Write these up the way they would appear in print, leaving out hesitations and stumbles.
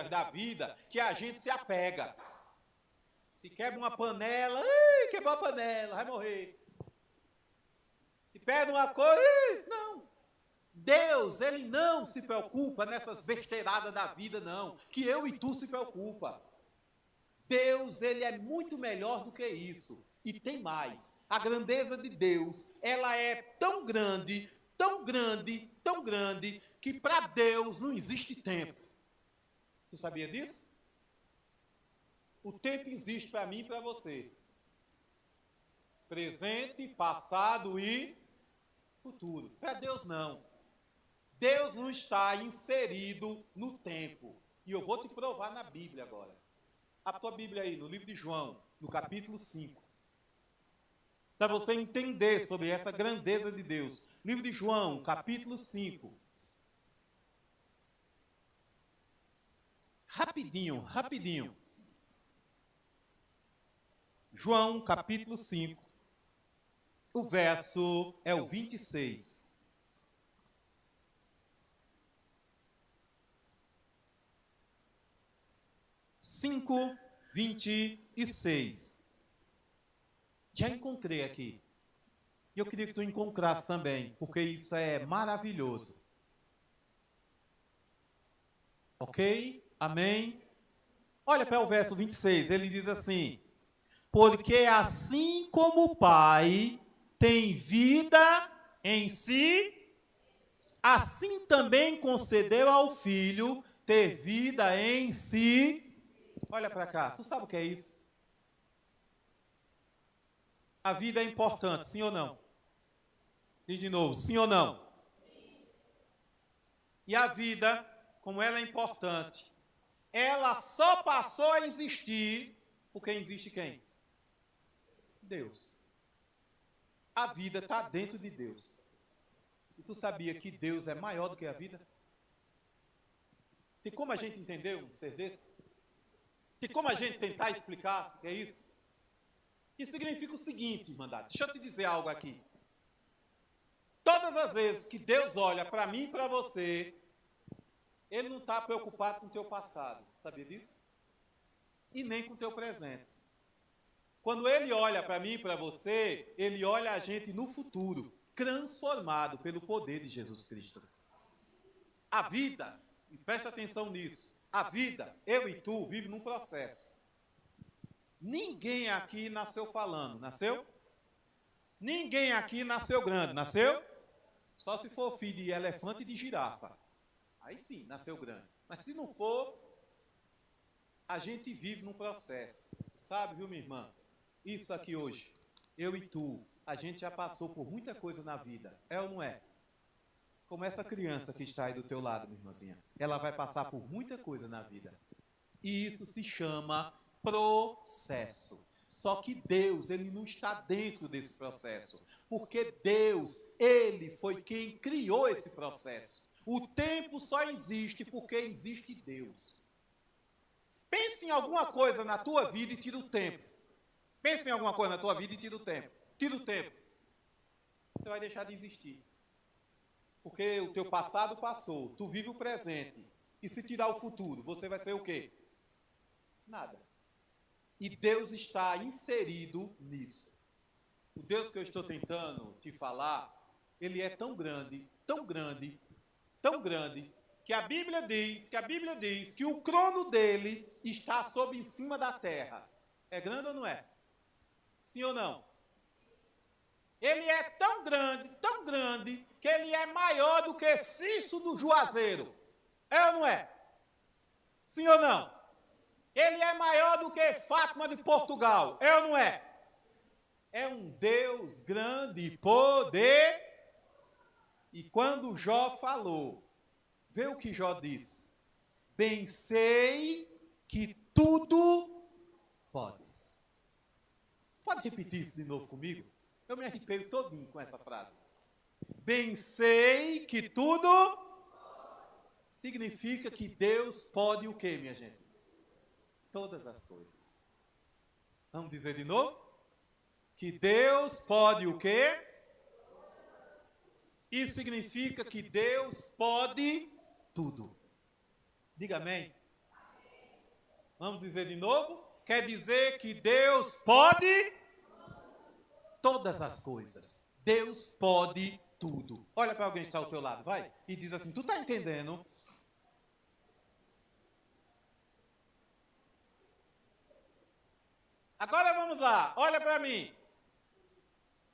besteiras da vida que a gente se apega. Se quebra uma panela, quebrou a panela, vai morrer. Se perde uma coisa, não. Deus, ele não se preocupa nessas besteiradas da vida, não. Que eu e tu se preocupa. Deus, ele é muito melhor do que isso. E tem mais. A grandeza de Deus, ela é tão grande, tão grande, tão grande, que para Deus não existe tempo. Tu sabia disso? O tempo existe para mim e para você. Presente, passado e futuro. Para Deus não. Deus não está inserido no tempo. E eu vou te provar na Bíblia agora. A tua Bíblia aí, no livro de João, no capítulo 5. Para você entender sobre essa grandeza de Deus. Livro de João, capítulo 5. Rapidinho, rapidinho. João, capítulo 5. O verso é o 26. Cinco, 26. Já encontrei aqui. E eu queria que tu encontrasse também, porque isso é maravilhoso. Ok? Amém? Olha para o verso 26, ele diz assim: porque assim como o Pai tem vida em si, assim também concedeu ao Filho ter vida em si. Olha para cá, tu sabe o que é isso? A vida é importante, sim ou não? Diz de novo, sim ou não? Sim. E a vida, como ela é importante, ela só passou a existir porque existe quem? Deus. A vida está dentro de Deus. E tu sabia que Deus é maior do que a vida? Tem como a gente entender um ser desse? Tem como a gente tentar explicar o que é isso? Isso significa o seguinte, irmandade. Deixa eu te dizer algo aqui. Todas as vezes que Deus olha para mim e para você, Ele não está preocupado com o teu passado. Sabia disso? E nem com o teu presente. Quando Ele olha para mim e para você, Ele olha a gente no futuro, transformado pelo poder de Jesus Cristo. A vida, e presta atenção nisso, a vida, eu e tu, vive num processo. Ninguém aqui nasceu falando, nasceu? Ninguém aqui nasceu grande, nasceu? Só se for filho de elefante e de girafa. Aí sim, nasceu grande. Mas se não for, a gente vive num processo. Sabe, viu, minha irmã? Isso aqui hoje, eu e tu, a gente já passou por muita coisa na vida. É ou não é? Como essa criança que está aí do teu lado, minha irmãzinha. Ela vai passar por muita coisa na vida. E isso se chama processo. Só que Deus, ele não está dentro desse processo. Porque Deus, ele foi quem criou esse processo. O tempo só existe porque existe Deus. Pense em alguma coisa na tua vida e tira o tempo. Pense em alguma coisa na tua vida e tira o tempo. Tira o tempo. Você vai deixar de existir. Porque o teu passado passou, tu vive o presente. E se tirar o futuro, você vai ser o quê? Nada. E Deus está inserido nisso. O Deus que eu estou tentando te falar, ele é tão grande, tão grande, tão grande, que a Bíblia diz que o trono dele está sob em cima da terra. É grande ou não é? Sim ou não? Ele é tão grande, que ele é maior do que Cício do Juazeiro. É ou não é? Sim ou não? Ele é maior do que Fátima de Portugal. É ou não é? É um Deus grande e poder. E quando Jó falou, vê o que Jó disse. Bem sei que tudo podes. Pode repetir isso de novo comigo? Eu me arrepio todinho com essa frase. Bem sei que tudo significa que Deus pode o quê, minha gente? Todas as coisas. Vamos dizer de novo? Que Deus pode o quê? Isso significa que Deus pode tudo. Diga amém. Vamos dizer de novo? Quer dizer que Deus pode todas as coisas. Deus pode tudo. Olha para alguém que está ao teu lado, vai, e diz assim, tu está entendendo? Agora vamos lá, olha para mim.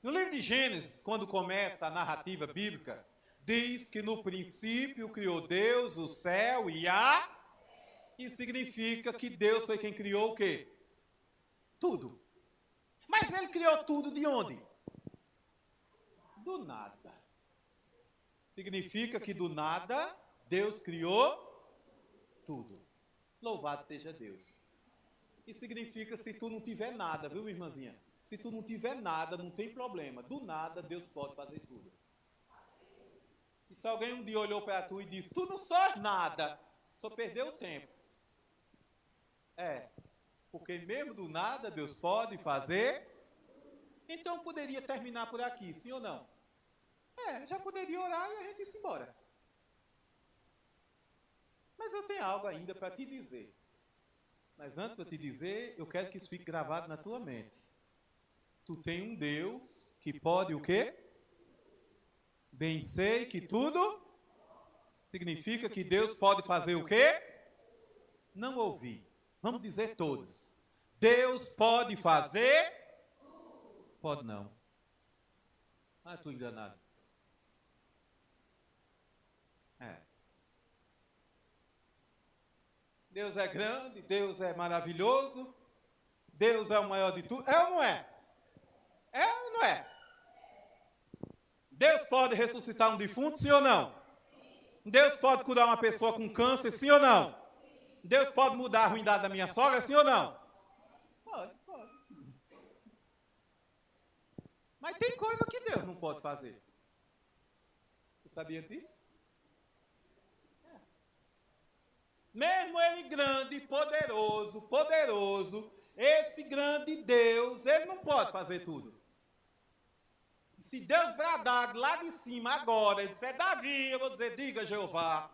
No livro de Gênesis, quando começa a narrativa bíblica, diz que no princípio criou Deus o céu e a... Isso significa que Deus foi quem criou o quê? Tudo. Mas ele criou tudo de onde? Do nada. Significa que do nada Deus criou tudo. Louvado seja Deus. Isso significa se tu não tiver nada, viu, minha irmãzinha? Se tu não tiver nada, não tem problema. Do nada, Deus pode fazer tudo. E se alguém um dia olhou para tu e disse, tu não sós nada, só perdeu o tempo. Porque mesmo do nada, Deus pode fazer. Então, poderia terminar por aqui, sim ou não? Já poderia orar e a gente ir embora. Mas eu tenho algo ainda para te dizer. Mas antes de eu te dizer, eu quero que isso fique gravado na tua mente. Tu tem um Deus que pode o quê? Bem sei que tudo significa que Deus pode fazer o quê? Não ouvi. Vamos dizer todos. Deus pode fazer? Pode não. Estou enganado. Deus é grande, Deus é maravilhoso, Deus é o maior de tudo. É ou não é? É ou não é? Deus pode ressuscitar um defunto, sim ou não? Deus pode curar uma pessoa com câncer, sim ou não? Deus pode mudar a ruindade da minha sogra, sim ou não? Pode. Mas tem coisa que Deus não pode fazer. Você sabia disso? Mesmo ele grande, poderoso, esse grande Deus, ele não pode fazer tudo. Se Deus bradar lá de cima agora, ele disser, Davi, eu vou dizer, diga Jeová.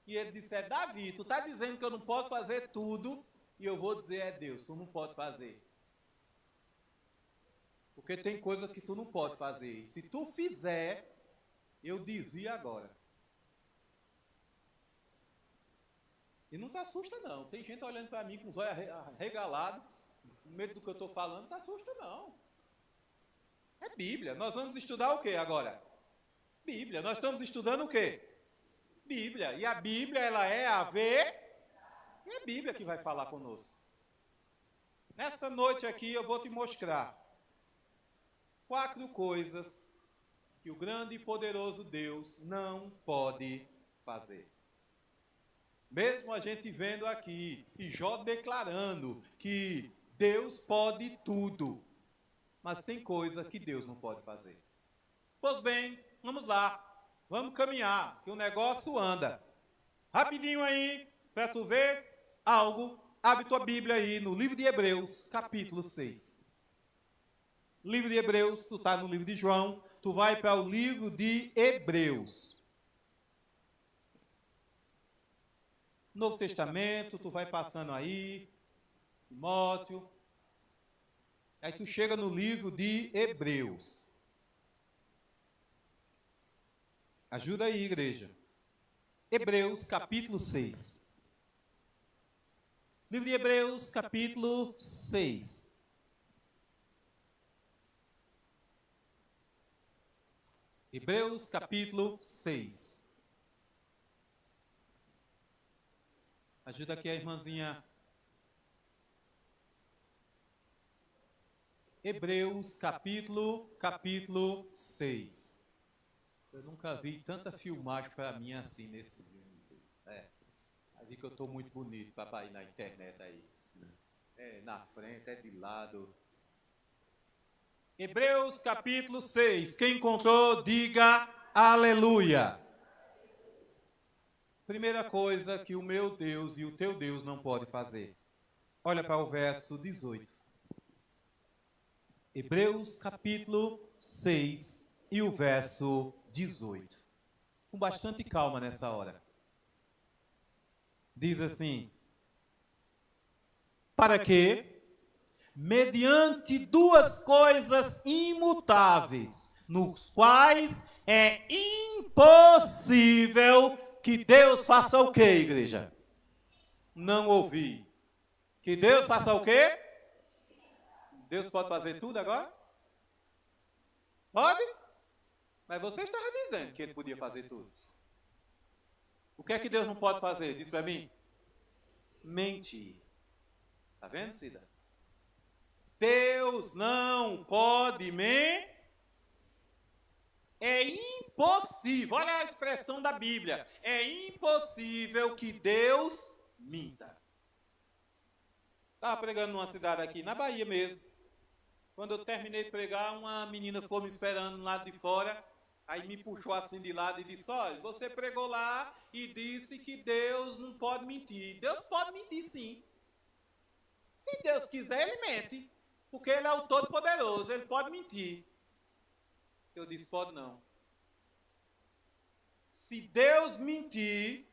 E ele disser, Davi, tu está dizendo que eu não posso fazer tudo, e eu vou dizer, é Deus, tu não pode fazer. Porque tem coisas que tu não pode fazer. Se tu fizer, eu desvio agora. E não te assusta, não. Tem gente olhando para mim com os olhos arregalados, com medo do que eu estou falando, não te assusta, não. É Bíblia. Nós vamos estudar o que agora? Bíblia. Nós estamos estudando o quê? Bíblia. E a Bíblia, ela é a ver... E é a Bíblia que vai falar conosco. Nessa noite aqui, eu vou te mostrar 4 coisas que o grande e poderoso Deus não pode fazer. Mesmo a gente vendo aqui, e Jó declarando que Deus pode tudo, mas tem coisa que Deus não pode fazer. Pois bem, vamos lá, vamos caminhar, que o negócio anda. Rapidinho aí, para tu ver algo, abre tua Bíblia aí no livro de Hebreus, capítulo 6. Livro de Hebreus, tu está no livro de João, tu vai para o livro de Hebreus. Novo Testamento, tu vai passando aí, Timóteo, aí tu chega no livro de Hebreus. Ajuda aí, igreja. Hebreus, capítulo 6. Livro de Hebreus, capítulo 6. Hebreus, capítulo 6. Ajuda aqui a irmãzinha. Hebreus, capítulo 6. Eu nunca vi tanta filmagem para mim assim nesse filme. Vi que eu estou muito bonito para ir na internet aí. Na frente, de lado. Hebreus, capítulo 6. Quem encontrou, diga aleluia. Primeira coisa que o meu Deus e o teu Deus não podem fazer. Olha para o verso 18. Hebreus capítulo 6 e o verso 18. Com bastante calma nessa hora. Diz assim: Para quê? Mediante duas coisas imutáveis, nos quais é impossível que Deus faça o quê, igreja? Não ouvi. Que Deus faça o quê? Deus pode fazer tudo agora? Pode? Mas você estava dizendo que ele podia fazer tudo. O que é que Deus não pode fazer? Diz para mim. Mentir. Está vendo, Cida? Deus não pode mentir. É impossível. Olha a expressão da Bíblia. É impossível que Deus minta. Estava pregando numa cidade aqui, na Bahia mesmo. Quando eu terminei de pregar, uma menina ficou me esperando do lado de fora. Aí me puxou assim de lado e disse, olha, você pregou lá e disse que Deus não pode mentir. Deus pode mentir, sim. Se Deus quiser, ele mente. Porque ele é o Todo-Poderoso, ele pode mentir. Eu disse, pode não. Se Deus mentir,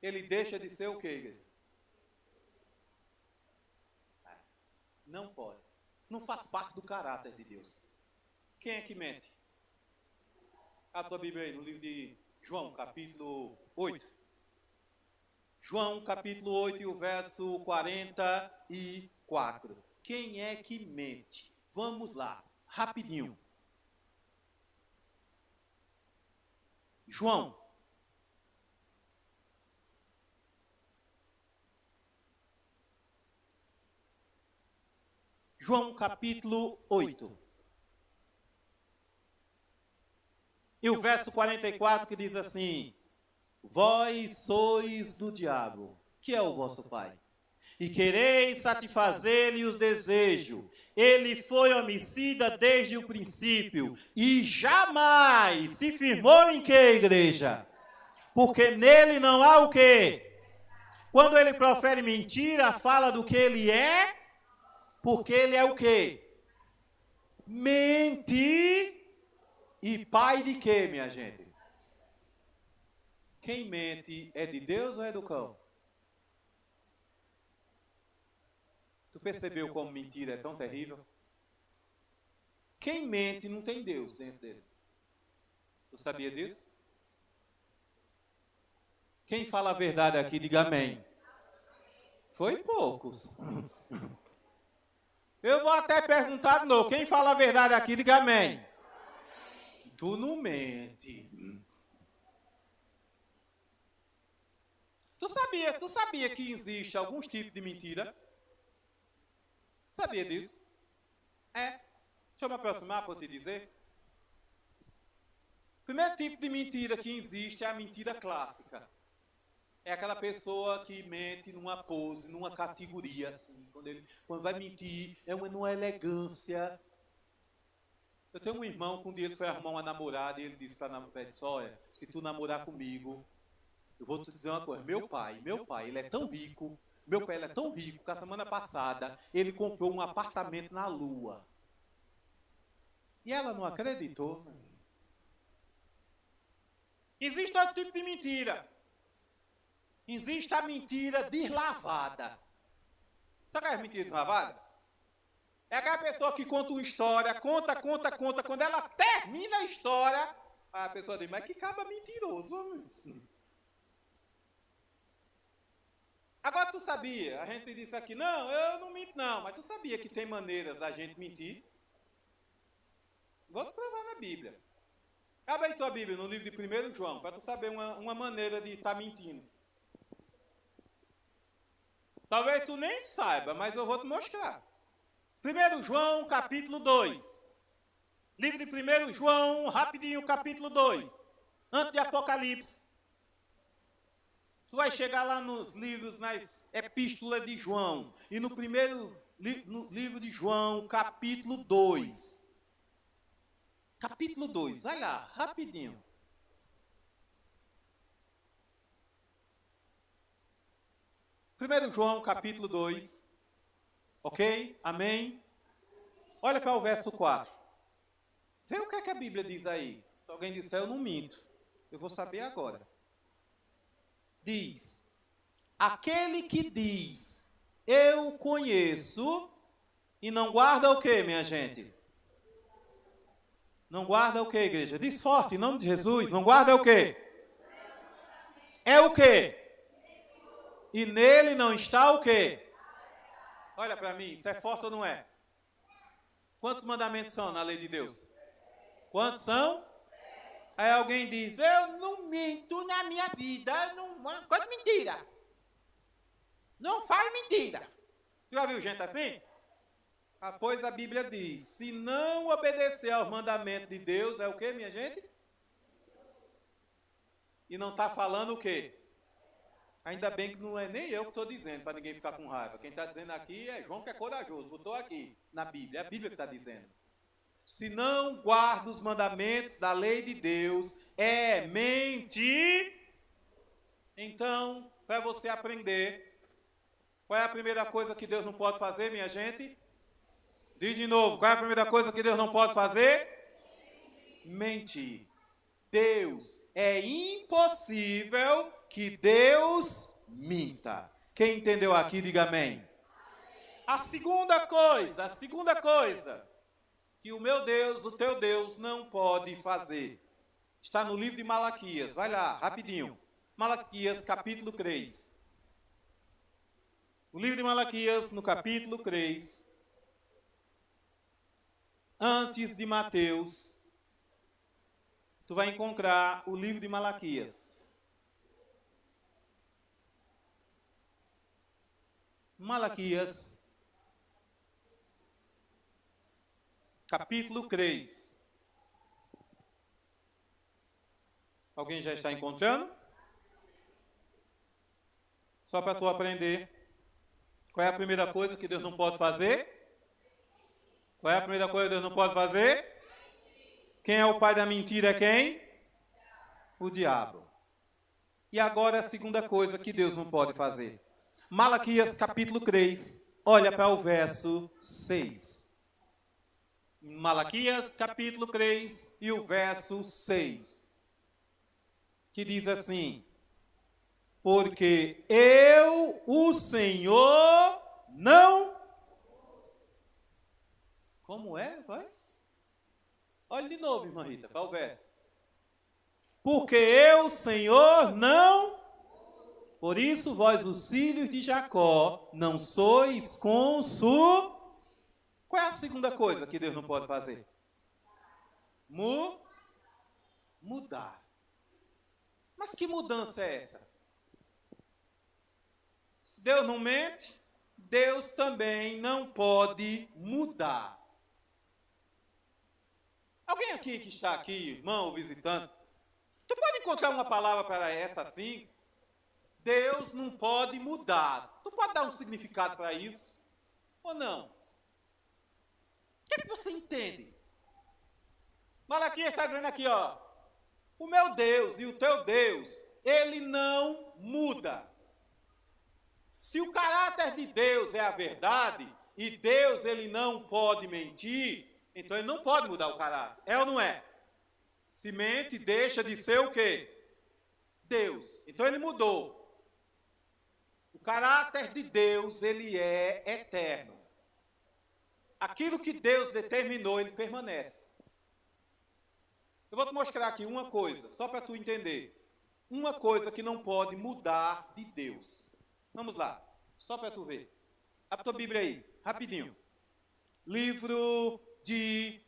ele deixa de ser o quê, igreja? Não pode. Isso não faz parte do caráter de Deus. Quem é que mente? A tua Bíblia aí, no livro de João, capítulo 8. João, capítulo 8, e o verso 44. Quem é que mente? Vamos lá, rapidinho. João. João, capítulo 8. E o verso 44 que diz assim: vós sois do diabo, que é o vosso pai, e quereis satisfazer-lhe os desejos. Ele foi homicida desde o princípio, e jamais se firmou em que, igreja? Porque nele não há o quê? Quando ele profere mentira, fala do que ele é, porque ele é o quê? Mente. E pai de quê, minha gente? Quem mente é de Deus ou é do cão? Tu percebeu como mentira é tão terrível? Quem mente não tem Deus dentro dele. Tu sabia disso? Quem fala a verdade aqui, diga amém. Foi poucos. Eu vou até perguntar de novo. Quem fala a verdade aqui, diga amém. Tu não mente. Tu sabia que existe alguns tipos de mentira? Sabia disso? Deixa eu me aproximar para te dizer. O primeiro tipo de mentira que existe é a mentira clássica. É aquela pessoa que mente numa pose, numa categoria, assim. Quando vai mentir, é numa elegância. Eu tenho um irmão que um dia ele foi arrumar uma namorada e ele disse para a namorada, olha, se tu namorar comigo, eu vou te dizer uma coisa, meu pai, ele é tão rico, meu pai ele é tão rico que a semana passada ele comprou um apartamento na Lua. E ela não acreditou. Existe outro tipo de mentira. Existe a mentira deslavada. Sabe o que é mentira deslavada? É aquela pessoa que conta uma história, conta. Quando ela termina a história, a pessoa diz, mas que caba mentiroso. Agora tu sabia, a gente disse aqui, não, eu não minto não, mas tu sabia que tem maneiras da gente mentir? Vou te provar na Bíblia. Abre aí tua Bíblia no livro de 1 João, para tu saber uma maneira de estar mentindo. Talvez tu nem saiba, mas eu vou te mostrar. 1 João, capítulo 2. Livro de 1 João, rapidinho, capítulo 2. Antes de Apocalipse. Tu vai chegar lá nos livros, nas epístolas de João. E no no livro de João, capítulo 2. Capítulo 2, vai lá, rapidinho. Primeiro João, capítulo 2. Ok? Amém? Olha para o verso 4. Vê o que é que a Bíblia diz aí. Se alguém disser, eu não minto. Eu vou saber agora. Diz, aquele que diz, eu conheço e não guarda o quê, minha gente? Não guarda o quê, igreja? Diz forte, em nome de Jesus. Não guarda o quê? É o quê? E nele não está o quê? Olha para mim, isso é forte ou não é? Quantos mandamentos são na lei de Deus? Quantos são? Aí alguém diz, eu não minto na minha vida, não conto mentira. Não falo mentira. Tu já viu gente assim? Ah, pois a Bíblia diz, se não obedecer aos mandamentos de Deus, é o quê, minha gente? E não está falando o quê? Ainda bem que não é nem eu que estou dizendo, para ninguém ficar com raiva. Quem está dizendo aqui é João, que é corajoso. Botou aqui na Bíblia, é a Bíblia que está dizendo. Se não guarda os mandamentos da lei de Deus, é mentir. Então, para você aprender, qual é a primeira coisa que Deus não pode fazer, minha gente? Diz de novo, qual é a primeira coisa que Deus não pode fazer? Mentir. Deus, é impossível que Deus minta. Quem entendeu aqui, diga amém. A segunda coisa que o meu Deus, o teu Deus, não pode fazer, está no livro de Malaquias. Vai lá, rapidinho. Malaquias, capítulo 3. O livro de Malaquias, no capítulo 3. Antes de Mateus, tu vai encontrar o livro de Malaquias. Malaquias, capítulo 3. Alguém já está encontrando? Só para tu aprender. Qual é a primeira coisa que Deus não pode fazer? Qual é a primeira coisa que Deus não pode fazer? Quem é o pai da mentira é quem? O diabo. E agora a segunda coisa que Deus não pode fazer. Malaquias capítulo 3, olha para o verso 6. Malaquias capítulo 3 e o verso 6. Que diz assim: porque eu, o Senhor, não... Como é, voz? Olha de novo, irmã Rita, para o verso. Porque eu, Senhor, não... Por isso, vós, os filhos de Jacó, não sois consu... Qual é a segunda coisa que Deus não pode fazer? Mudar. Mas que mudança é essa? Se Deus não mente, Deus também não pode mudar. Alguém aqui que está aqui, irmão ou visitante, tu pode encontrar uma palavra para essa assim? Deus não pode mudar. Tu pode dar um significado para isso? Ou não? O que é que você entende? Malaquias está dizendo aqui, ó. O meu Deus e o teu Deus, ele não muda. Se o caráter de Deus é a verdade, e Deus ele não pode mentir, então ele não pode mudar o caráter. É ou não é? Se mente, deixa de ser o quê? Deus. Então ele mudou. O caráter de Deus, ele é eterno. Aquilo que Deus determinou, ele permanece. Eu vou te mostrar aqui uma coisa, só para tu entender. Uma coisa que não pode mudar de Deus. Vamos lá, só para tu ver. Abre tua Bíblia aí, rapidinho. Livro de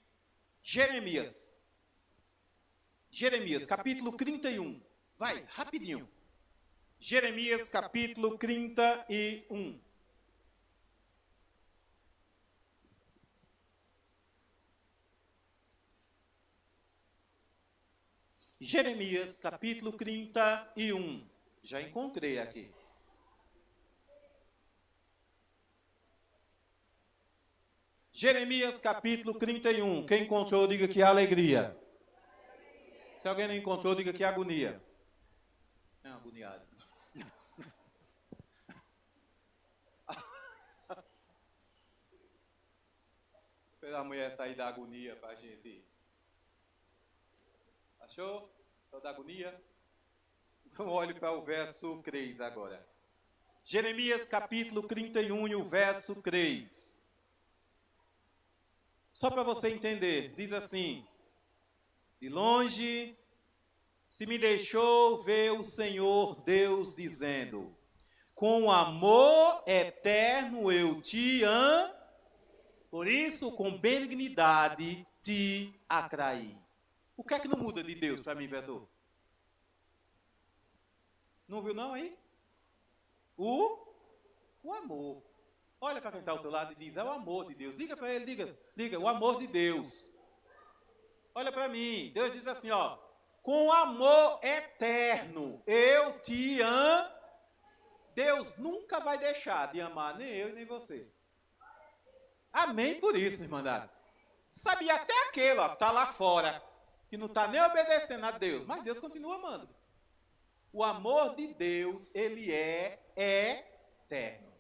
Jeremias. Jeremias, capítulo 31. Vai, rapidinho. Jeremias, capítulo 31. Jeremias, capítulo 31. Já encontrei aqui. Jeremias, capítulo 31. Quem encontrou, diga que alegria. Se alguém não encontrou, diga que agonia. É agoniado. Esperar a mulher sair da agonia para a gente ir. Achou? Então, da agonia? Então, olhe para o verso 3 agora. Jeremias capítulo 31 e o verso 3. Só para você entender, diz assim: de longe se me deixou ver o Senhor Deus dizendo, com amor eterno eu te amo, por isso com benignidade te atraí. O que é que não muda de Deus para mim, Beto? Não viu não aí? O amor. Olha para quem está ao teu lado e diz, é o amor de Deus. Diga para ele, diga, o amor de Deus. Olha para mim, Deus diz assim, ó, com amor eterno eu te amo. Deus nunca vai deixar de amar nem eu e nem você. Amém por isso, irmandade. Sabia até aquele, ó, que está lá fora, que não está nem obedecendo a Deus, mas Deus continua amando. O amor de Deus, ele é eterno.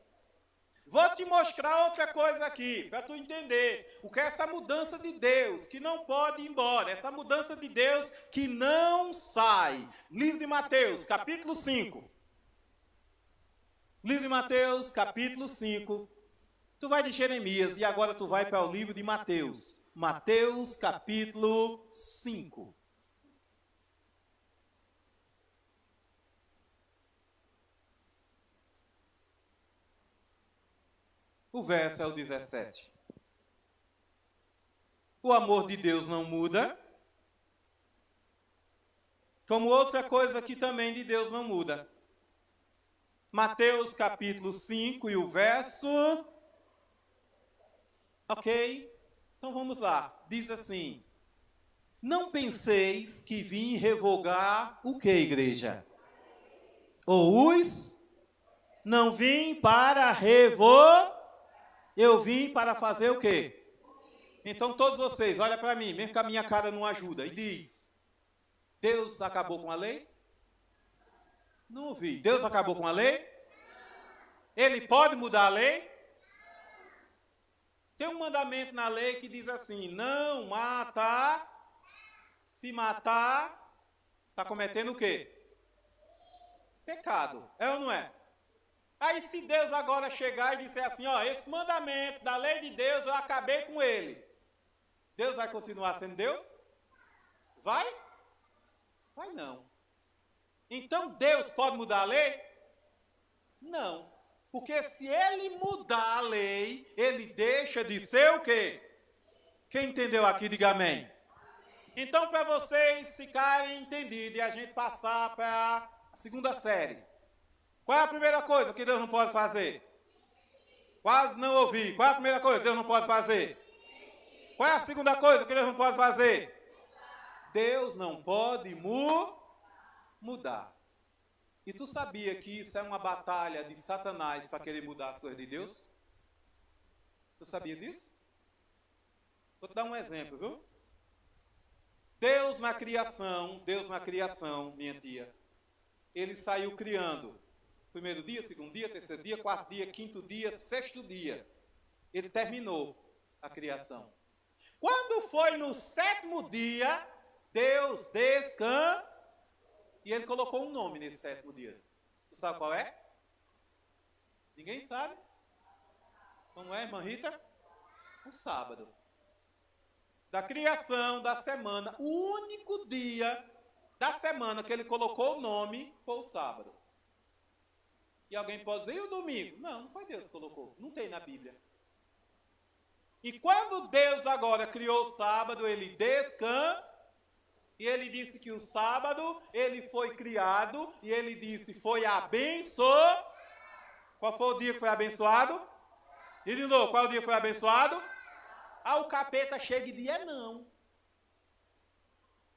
Vou te mostrar outra coisa aqui, para tu entender o que é essa mudança de Deus, que não pode ir embora, essa mudança de Deus que não sai. Livro de Mateus, capítulo 5. Livro de Mateus, capítulo 5. Tu vai de Jeremias e agora tu vai para o livro de Mateus. Mateus, capítulo 5. O verso é o 17. O amor de Deus não muda, como outra coisa que também de Deus não muda. Mateus capítulo 5 e o verso... Ok? Então vamos lá. Diz assim, não penseis que vim revogar o que, igreja? Ou os... Não vim para revogar... Eu vim para fazer o quê? Então todos vocês, olha para mim, mesmo que a minha cara não ajuda, e diz, Deus acabou com a lei? Não ouvi. Deus acabou com a lei? Ele pode mudar a lei? Tem um mandamento na lei que diz assim, não mata, se matar, está cometendo o quê? Pecado, é ou não é? Aí se Deus agora chegar e disser assim, ó, esse mandamento da lei de Deus, eu acabei com ele. Deus vai continuar sendo Deus? Vai? Vai não. Então Deus pode mudar a lei? Não. Porque se ele mudar a lei, ele deixa de ser o quê? Quem entendeu aqui, diga amém. Então para vocês ficarem entendidos e a gente passar para a segunda série. Qual é a primeira coisa que Deus não pode fazer? Quase não ouvi. Qual é a primeira coisa que Deus não pode fazer? Qual é a segunda coisa que Deus não pode fazer? Deus não pode mudar. E tu sabia que isso é uma batalha de Satanás para querer mudar as coisas de Deus? Tu sabia disso? Vou te dar um exemplo, viu? Deus na criação, minha tia, ele saiu criando. Primeiro dia, segundo dia, terceiro dia, quarto dia, quinto dia, sexto dia. Ele terminou a criação. Quando foi no sétimo dia, Deus descansou. E ele colocou um nome nesse sétimo dia. Tu sabe qual é? Ninguém sabe? Como é, irmã Rita? O sábado. Da criação, da semana, o único dia da semana que ele colocou o nome foi o sábado. E alguém pode dizer, e o domingo? Não, não foi Deus que colocou. Não tem na Bíblia. E quando Deus agora criou o sábado, ele descansou. E ele disse que o sábado, ele foi criado. E ele disse, foi abençoado. Qual foi o dia que foi abençoado? E de novo, qual o dia que foi abençoado? Ah, o capeta chega e diz, não.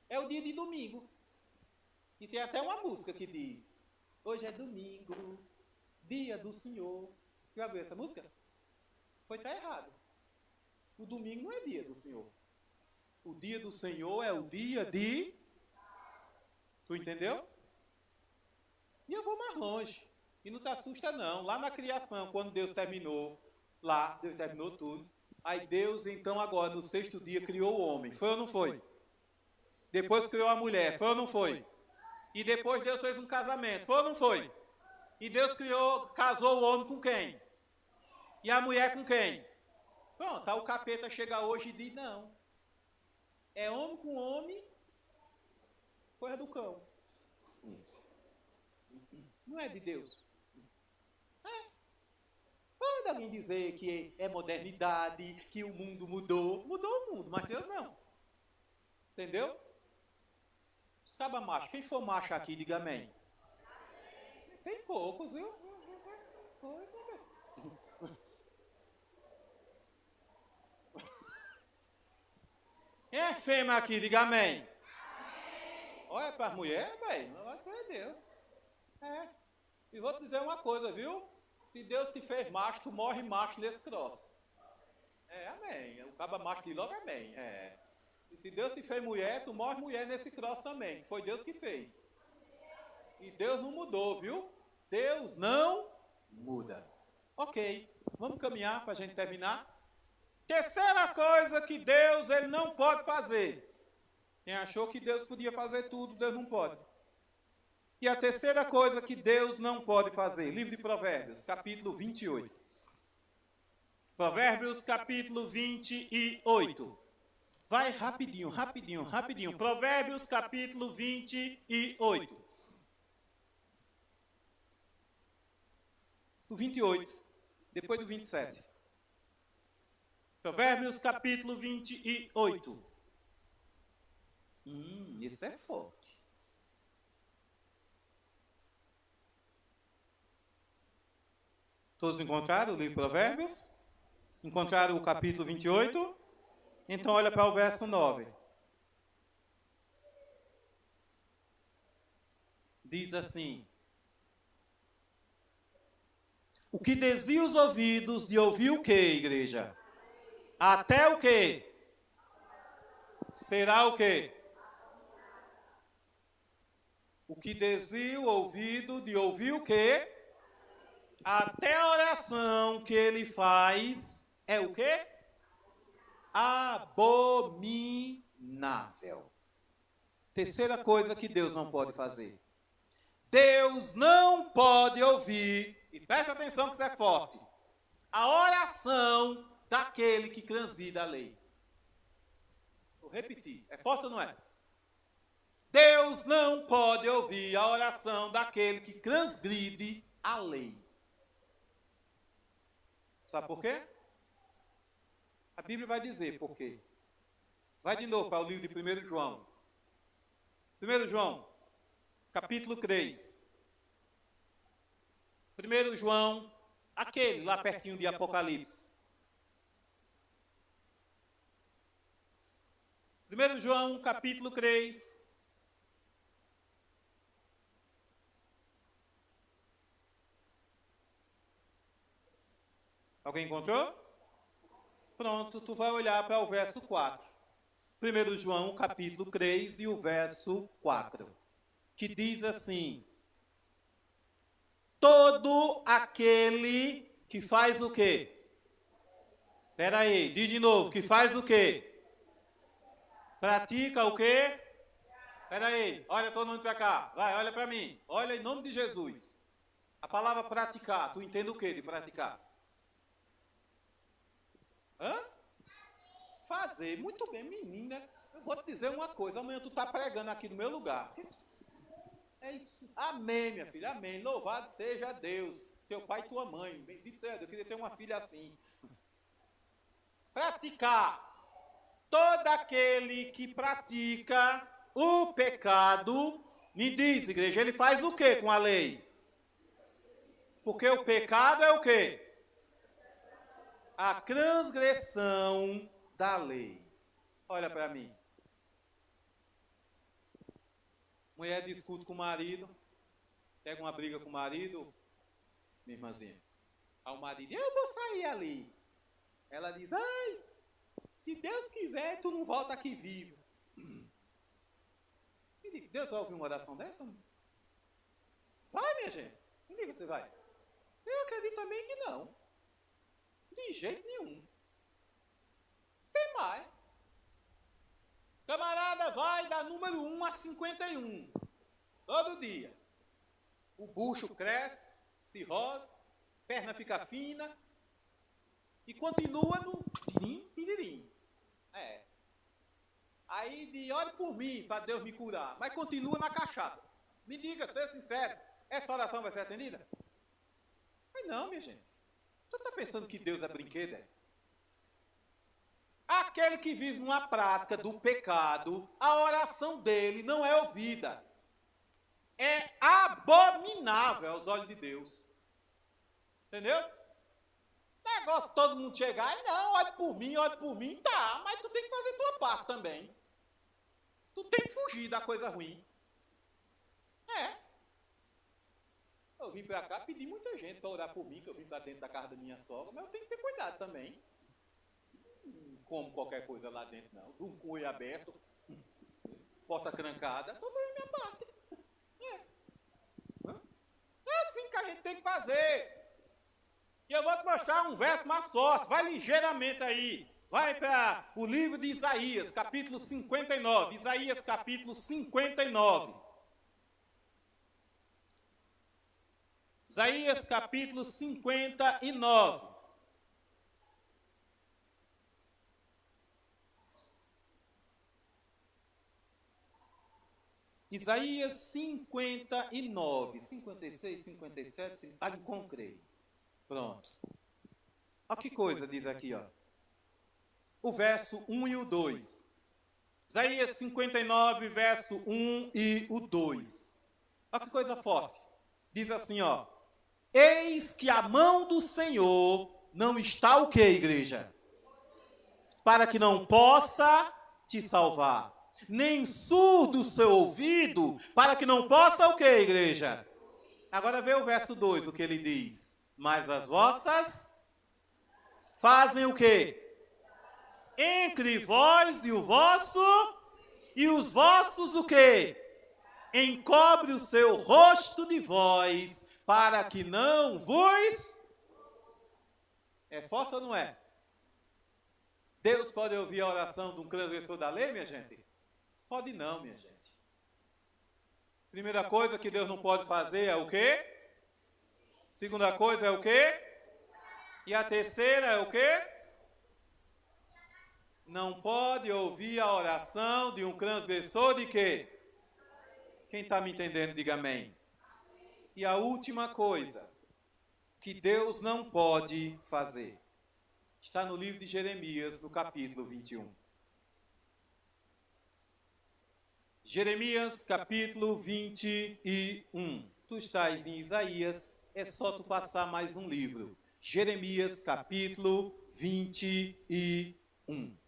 É o dia de domingo. E tem até uma música que diz, hoje é domingo, dia do Senhor. Já viu essa música? Foi estar errado. O domingo não é dia do Senhor. O dia do Senhor é o dia de... Tu entendeu? E eu vou mais longe. E não te assusta não. Lá na criação, quando Deus terminou, lá, Deus terminou tudo. Aí Deus, então, agora, no sexto dia, criou o homem. Foi ou não foi? Depois criou a mulher. Foi ou não foi? E depois Deus fez um casamento. Foi ou não foi? E Deus casou o homem com quem? E a mulher com quem? Pronto, aí o capeta chega hoje e diz, não. É homem com homem, coisa do cão. Não é de Deus. Pode alguém dizer que é modernidade, que o mundo mudou. Mudou o mundo, mas Deus não. Entendeu? Os cabas machos. Quem for macho aqui, diga amém. Tem poucos, viu? Quem é fêmea aqui, diga amém. Olha para as mulheres, velho. Não vai ser Deus. É. E vou te dizer uma coisa, viu? Se Deus te fez macho, tu morre macho nesse troço. É, amém. O caba macho de logo, amém. É. E se Deus te fez mulher, tu morre mulher nesse troço também. Foi Deus que fez. E Deus não mudou, viu? Deus não muda. Ok, vamos caminhar para a gente terminar. Terceira coisa que Deus ele não pode fazer. Quem achou que Deus podia fazer tudo, Deus não pode. E a terceira coisa que Deus não pode fazer. Livro de Provérbios, capítulo 28. Provérbios, capítulo 28. Vai rapidinho, rapidinho, rapidinho. Provérbios, capítulo 28. O 28, depois do 27. Provérbios, capítulo 28. Isso é forte. Todos encontraram o livro de Provérbios? Encontraram o capítulo 28? Então olha para o verso 9. Diz assim: o que desvia os ouvidos de ouvir o que, igreja? Até o que? Será o que? O que desvia o ouvido de ouvir o que? Até a oração que ele faz é o que? Abominável. Terceira coisa que Deus não pode fazer. Deus não pode ouvir, e preste atenção que isso é forte, a oração daquele que transgride a lei. Vou repetir, é forte ou não é? Deus não pode ouvir a oração daquele que transgride a lei. Sabe por quê? A Bíblia vai dizer por quê. Vai de novo para o livro de 1 João. 1 João, capítulo 3. 1 João, aquele lá pertinho de Apocalipse. 1 João, capítulo 3. Alguém encontrou? Pronto, tu vai olhar para o verso 4. 1 João, capítulo 3 e o verso 4. Que diz assim: todo aquele que faz o quê? Espera aí, diz de novo, que faz o quê? Pratica o quê? Espera aí, olha todo mundo para cá, vai, olha para mim, olha em nome de Jesus. A palavra praticar, tu entende o quê de praticar? Hã? Fazer, muito bem, menina. Eu vou te dizer uma coisa, amanhã tu está pregando aqui no meu lugar. É isso. Amém, minha filha, amém. Louvado seja Deus, teu pai e tua mãe. Bendito seja Deus, eu queria ter uma filha assim. Praticar. Todo aquele que pratica o pecado, me diz, igreja, ele faz o que com a lei? Porque o pecado é o quê? A transgressão da lei. Olha para mim. Mulher discute com o marido, pega uma briga com o marido, minha irmãzinha. Aí o marido, eu vou sair ali. Ela diz, ai, se Deus quiser, tu não volta aqui vivo. Me diga, Deus vai ouvir uma oração dessa? Vai, minha gente. Me diga, você vai. Eu acredito também que não. De jeito nenhum. Tem mais. Camarada vai da número 1 a 51. Todo dia. O bucho cresce, cirrose, perna fica fina e continua no tirim. Aí de ore por mim, para Deus me curar, mas continua na cachaça. Me diga, seja sincero, essa oração vai ser atendida? Mas não, minha gente. Tu está pensando que Deus é brinquedo, é? Aquele que vive numa prática do pecado, a oração dele não é ouvida. É abominável aos olhos de Deus. Entendeu? Negócio de todo mundo chegar e não, ore por mim, tá, mas tu tem que fazer tua parte também. Tu tem que fugir da coisa ruim. Eu vim para cá, pedi muita gente para orar por mim, que eu vim para dentro da casa da minha sogra, mas eu tenho que ter cuidado também. Não como qualquer coisa lá dentro, não. Um cu aberto, porta trancada, estou fazendo minha parte. É assim que a gente tem que fazer. E eu vou te mostrar um verso mais sorte. Vai ligeiramente aí. Vai para o livro de Isaías, capítulo 59. Isaías, capítulo 59. Isaías, capítulo 59. Isaías 59, 56, 57, concreto. Pronto. Olha que coisa diz aqui, ó. O verso 1 e o 2. Isaías 59, verso 1 e o 2. Olha que coisa forte. Diz assim, ó. Eis que a mão do Senhor não está o quê, igreja? Para que não possa te salvar. Nem surdo o seu ouvido, para que não possa o quê, igreja? Agora vê o verso 2, o que ele diz. Mas as vossas fazem o quê? Entre vós e o vosso, e os vossos o quê? Encobre o seu rosto de vós, para que não vos... É forte ou não é? Deus pode ouvir a oração de um transgressor da lei, minha gente? Pode não, minha gente. Primeira coisa que Deus não pode fazer é o quê? Segunda coisa é o quê? E a terceira é o quê? Não pode ouvir a oração de um transgressor de quê? Quem está me entendendo, diga amém. E a última coisa que Deus não pode fazer está no livro de Jeremias, no capítulo 21. Jeremias, capítulo 21. Tu estás em Isaías, é só tu passar mais um livro. Jeremias, capítulo 21.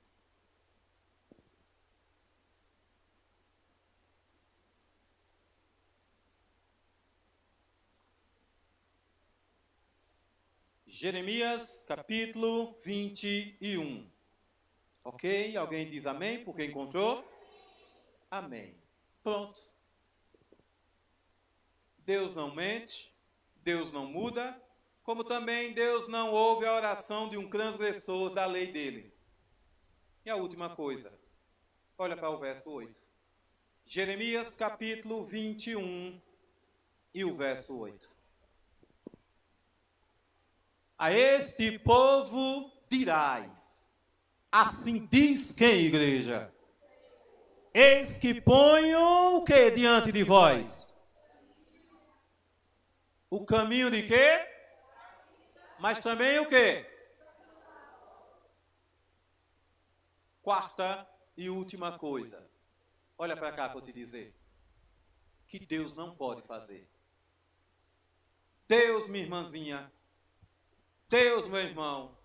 Jeremias, capítulo 21. Ok? Alguém diz amém porque encontrou? Amém. Pronto. Deus não mente, Deus não muda, como também Deus não ouve a oração de um transgressor da lei dele. E a última coisa, olha para o verso 8. Jeremias capítulo 21 e o verso 8. A este povo dirás, assim diz quem, igreja? Eis que ponho o que diante de vós? O caminho de quê? Mas também o quê? Quarta e última coisa. Olha para cá para eu te dizer. Que Deus não pode fazer. Deus, minha irmãzinha, Deus, meu irmão,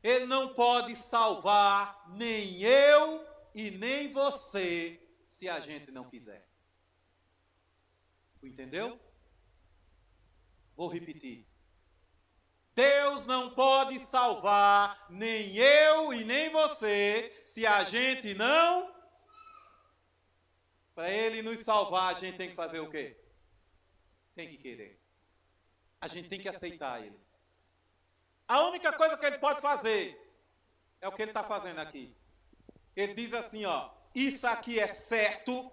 Ele não pode salvar nem eu e nem você se a gente não quiser. Tu entendeu? Vou repetir. Deus não pode salvar nem eu e nem você se a gente não... Para Ele nos salvar, a gente tem que fazer o quê? Tem que querer. A gente tem que aceitar Ele. A única coisa que Ele pode fazer é o que Ele está fazendo aqui. Ele diz assim, ó, isso aqui é certo,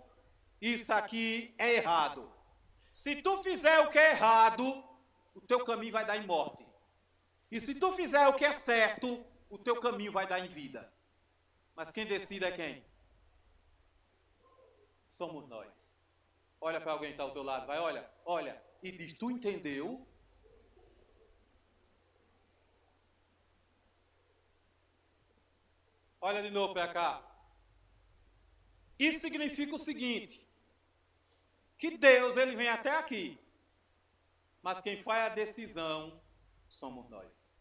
isso aqui é errado. Se tu fizer o que é errado, o teu caminho vai dar em morte. E se tu fizer o que é certo, o teu caminho vai dar em vida. Mas quem decide é quem? Somos nós. Olha para alguém que está ao teu lado, vai, olha, e diz, tu entendeu? Olha de novo para cá. Isso significa o seguinte, que Deus, ele vem até aqui, mas quem faz a decisão somos nós.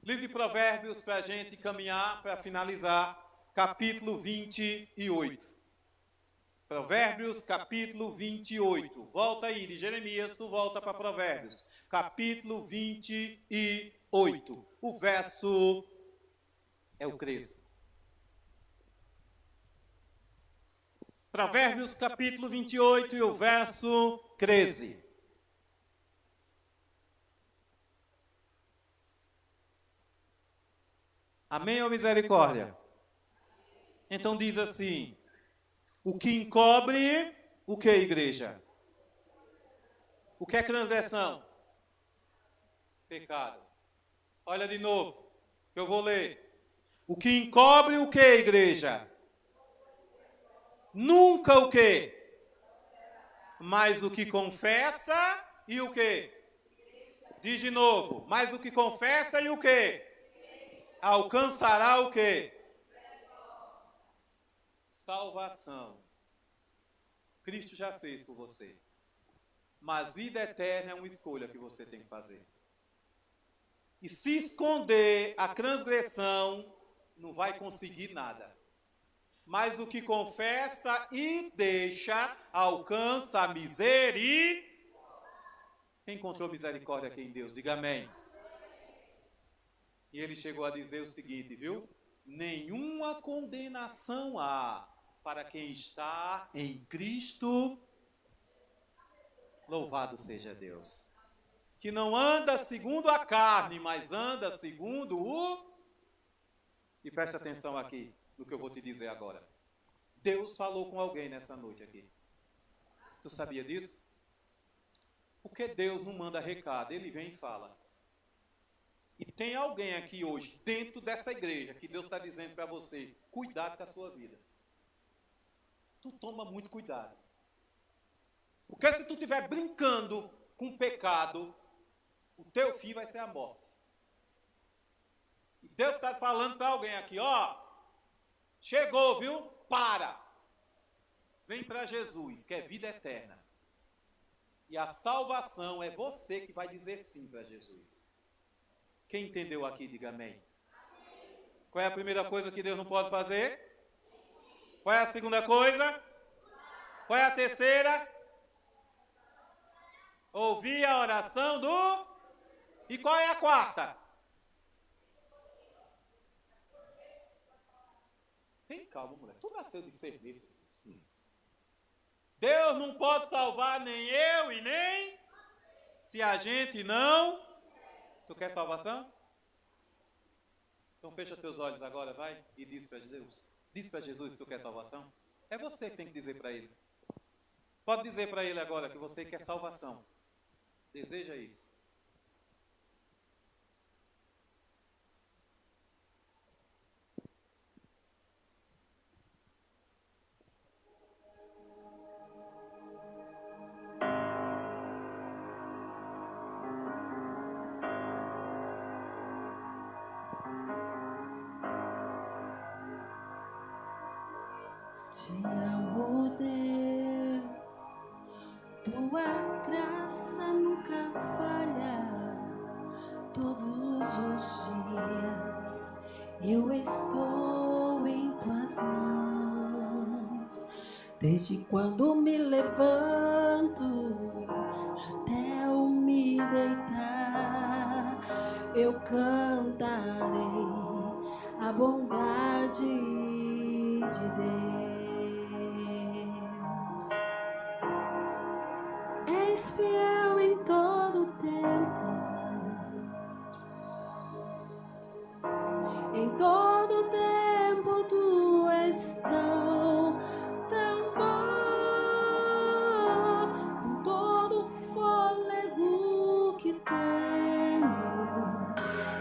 Livro de Provérbios, para a gente caminhar, para finalizar, capítulo 28. Provérbios, capítulo 28. Volta aí, de Jeremias, tu volta para Provérbios. Capítulo 28. O verso é o 13. Provérbios, capítulo 28 e o verso 13. Amém ou misericórdia? Então diz assim, o que encobre, o que, igreja? O que é transgressão? Pecado. Olha de novo, eu vou ler. O que encobre, o que, igreja? Nunca o que? Mas o que confessa e o que? Diz de novo, mas o que confessa e o que? Alcançará o que? Salvação. Cristo já fez por você. Mas vida eterna é uma escolha que você tem que fazer. E se esconder a transgressão, não vai conseguir nada. Mas o que confessa e deixa, alcança a misericórdia. Quem encontrou misericórdia aqui em Deus? Diga amém. E ele chegou a dizer o seguinte, viu? Nenhuma condenação há para quem está em Cristo. Louvado seja Deus. Que não anda segundo a carne, mas anda segundo o... E preste atenção aqui no que eu vou te dizer agora. Deus falou com alguém nessa noite aqui. Tu sabia disso? Porque Deus não manda recado, Ele vem e fala. E tem alguém aqui hoje, dentro dessa igreja, que Deus está dizendo para você, cuidado com a sua vida. Tu toma muito cuidado. Porque se tu estiver brincando com o pecado, o teu fim vai ser a morte. E Deus está falando para alguém aqui, ó, chegou, viu? Para. Vem para Jesus, que é vida eterna. E a salvação é você que vai dizer sim para Jesus. Quem entendeu aqui, diga amém. Qual é a primeira coisa que Deus não pode fazer? Qual é a segunda coisa? Qual é a terceira? Ouvir a oração do... E qual é a quarta? Tem calma, mulher. Tu nasceu de ser mesmo. Deus não pode salvar nem eu e nem se a gente não... Tu quer salvação? Então fecha teus olhos agora, vai, e diz para Deus. Diz para Jesus que tu quer salvação. É você que tem que dizer para Ele. Pode dizer para Ele agora que você quer salvação. Deseja isso. Te amo, Deus, tua graça nunca falha. Todos os dias eu estou em tuas mãos. Desde quando me levanto até eu me deitar, eu cantarei a bondade de Deus. És fiel em todo tempo, em todo tempo tu és tão bom, com todo fôlego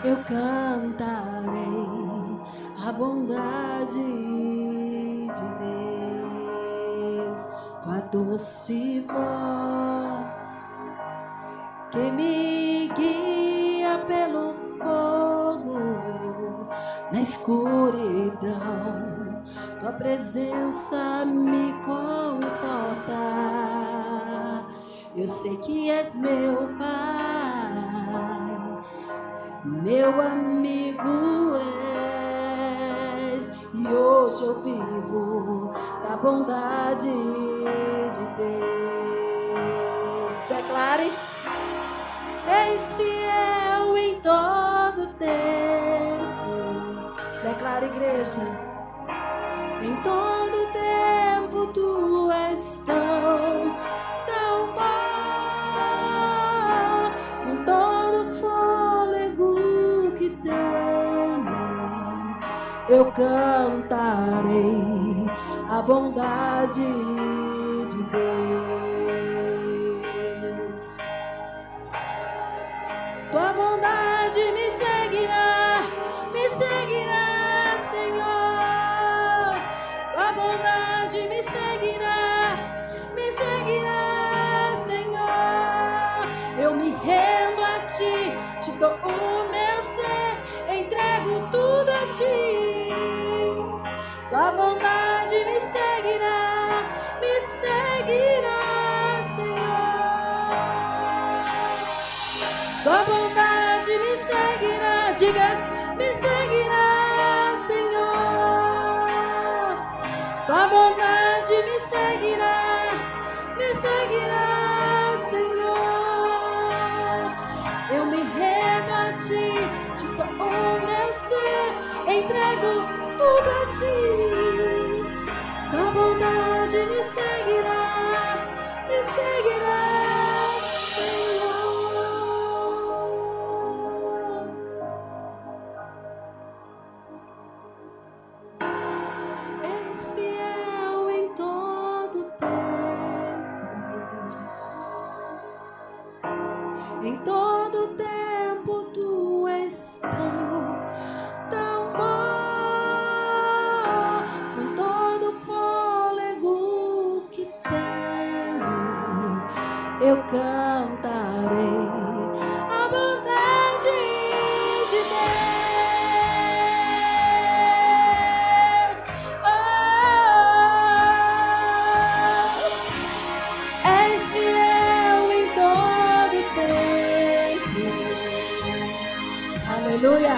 eu cantarei a bondade de Deus, tua doce voz que me guia pelo fogo na escuridão, tua presença me conforta. Eu sei que és meu Pai, meu amigo és, e hoje eu vivo da bondade de Deus. Declare: és fiel em todo tempo. Declare, igreja: em todo tempo tu és tão bom, com todo fôlego que tenho, eu cantarei a bondade de Deus. Tua bondade me seguirá, Senhor. Tua bondade me seguirá, Senhor. Eu me rendo a ti, te dou o meu ser, entrego tudo a ti. Tua bondade me seguirá, Senhor. Tua bondade me seguirá, diga, me seguirá, Senhor. Tua bondade me seguirá, Senhor. Eu me rendo a ti, te dou o meu ser, entrego tudo a ti. Tua bondade me seguirá, Senhor. És fiel em todo tempo, em todo tempo tu és tão bom, com todo fôlego que tenho, eu cantarei a bondade de Deus. Oh, és fiel em todo tempo. Aleluia.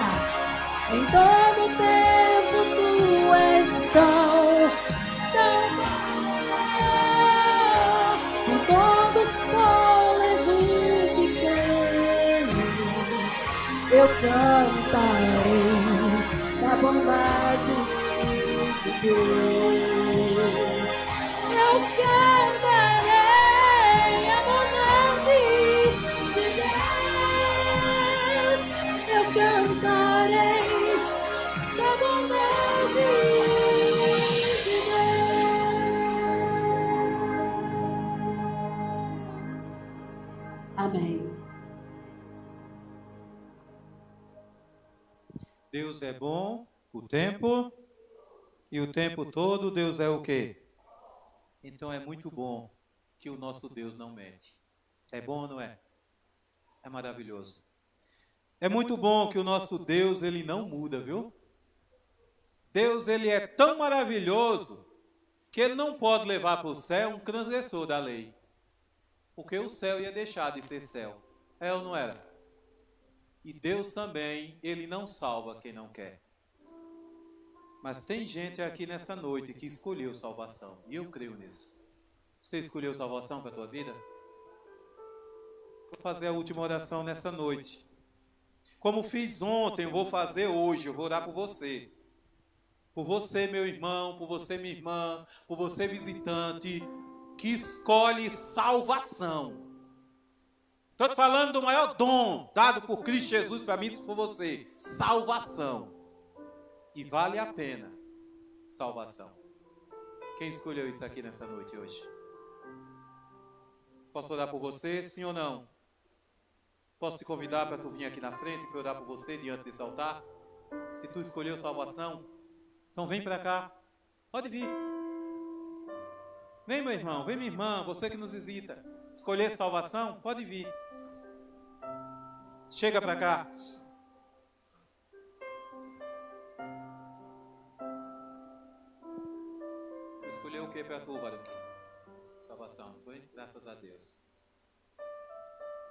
Em todo tempo tu és tão bom, com todo fôlego que tenho, eu cantarei da bondade de Deus. Eu cantarei a bondade de Deus. Eu cantarei da bondade de Deus. Amém. Deus é bom o tempo e o tempo todo Deus é o quê? Então é muito bom que o nosso Deus não mente. É bom ou não é? É maravilhoso. É muito bom que o nosso Deus, ele não muda, viu? Deus, ele é tão maravilhoso que ele não pode levar para o céu um transgressor da lei. Porque o céu ia deixar de ser céu. É ou não era? E Deus também, ele não salva quem não quer. Mas tem gente aqui nessa noite que escolheu salvação. E eu creio nisso. Você escolheu salvação para a tua vida? Vou fazer a última oração nessa noite. Como fiz ontem, eu vou fazer hoje. Eu vou orar por você. Por você, meu irmão, por você, minha irmã, por você, visitante, que escolhe salvação. Estou te falando do maior dom dado por Cristo Jesus para mim e por você. Salvação. E vale a pena. Salvação. Quem escolheu isso aqui nessa noite hoje? Posso orar por você, sim ou não? Posso te convidar para tu vir aqui na frente para orar por você diante desse altar? Se tu escolheu salvação, então vem para cá. Pode vir. Vem, meu irmão, vem, minha irmã, você que nos visita. Escolher salvação, pode vir. Chega para cá. Tu escolheu o que para tu, Baruque? Salvação, não foi? Graças a Deus.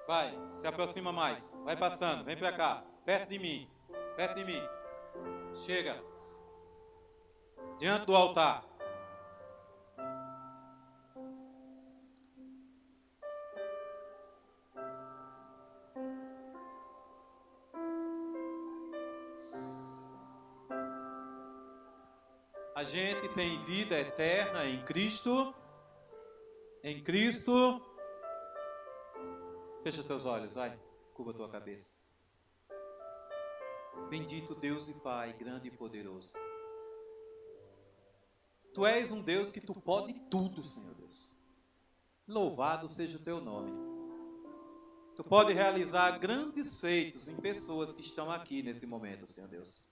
Vai, se aproxima mais. Vai passando, vem para cá. Perto de mim. Perto de mim. Chega. Diante do altar. A gente tem vida eterna em Cristo. Em Cristo. Fecha teus olhos, vai. Curva tua cabeça. Bendito Deus e Pai, grande e poderoso. Tu és um Deus que tu pode tudo, Senhor Deus. Louvado seja o teu nome. Tu pode realizar grandes feitos em pessoas que estão aqui nesse momento, Senhor Deus.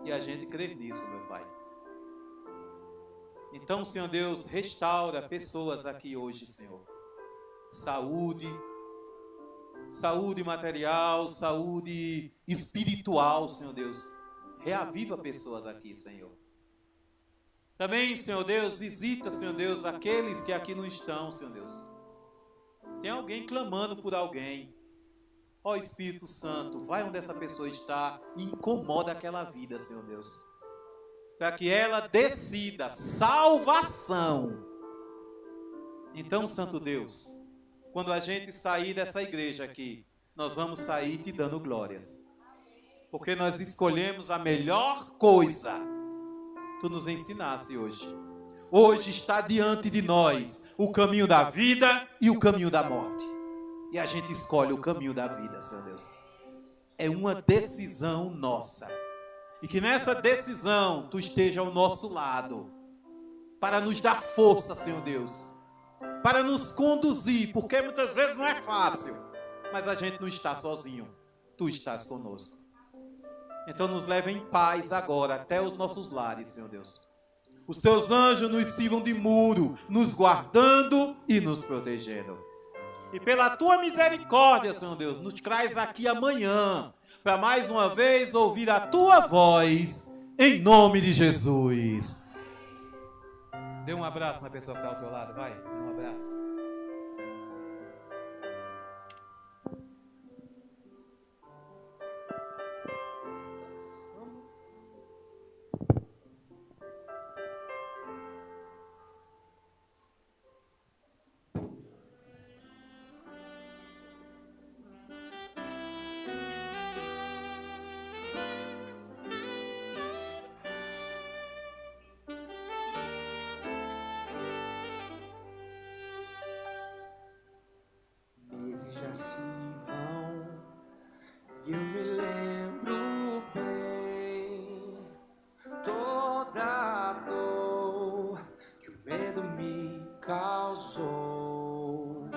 E a gente crê nisso, meu Pai. Então, Senhor Deus, restaura pessoas aqui hoje, Senhor. Saúde material, saúde espiritual, Senhor Deus. Reaviva pessoas aqui, Senhor. Também, Senhor Deus, visita, Senhor Deus, aqueles que aqui não estão, Senhor Deus. Tem alguém clamando por alguém. Ó Espírito Santo, vai onde essa pessoa está e incomoda aquela vida, Senhor Deus. Para que ela decida salvação. Então, Santo Deus, quando a gente sair dessa igreja aqui, nós vamos sair te dando glórias. Porque nós escolhemos a melhor coisa. Tu nos ensinaste hoje. Hoje está diante de nós o caminho da vida e o caminho da morte. E a gente escolhe o caminho da vida, Senhor Deus. É uma decisão nossa. E que nessa decisão tu esteja ao nosso lado. Para nos dar força, Senhor Deus. Para nos conduzir, porque muitas vezes não é fácil. Mas a gente não está sozinho. Tu estás conosco. Então nos leva em paz agora até os nossos lares, Senhor Deus. Os teus anjos nos sirvam de muro, nos guardando e nos protegendo. E pela tua misericórdia, Senhor Deus, nos traz aqui amanhã, para mais uma vez ouvir a tua voz, em nome de Jesus. Dê um abraço na pessoa que está ao teu lado, vai, dê um abraço. Já se vão, e eu me lembro bem toda a dor que o medo me causou,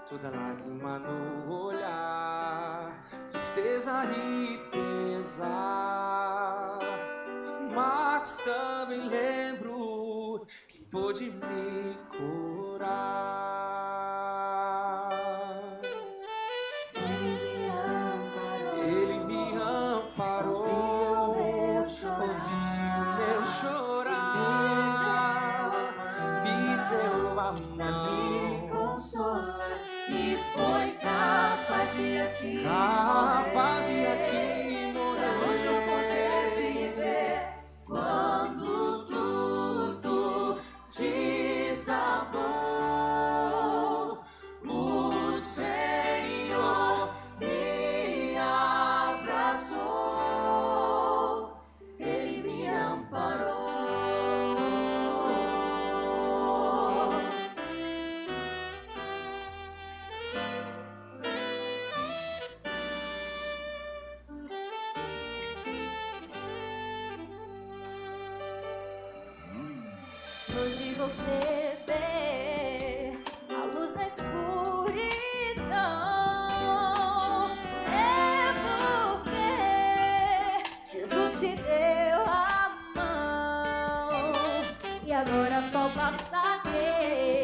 toda lágrima no olhar, tristeza e pesar, mas também lembro quem pôde me curar. Capaz de aqui morrer, hoje eu poder viver quando tudo desabou. O Senhor me abraçou, Ele me amparou. Hoje você vê a luz na escuridão. te deu a mão, e agora só basta crer.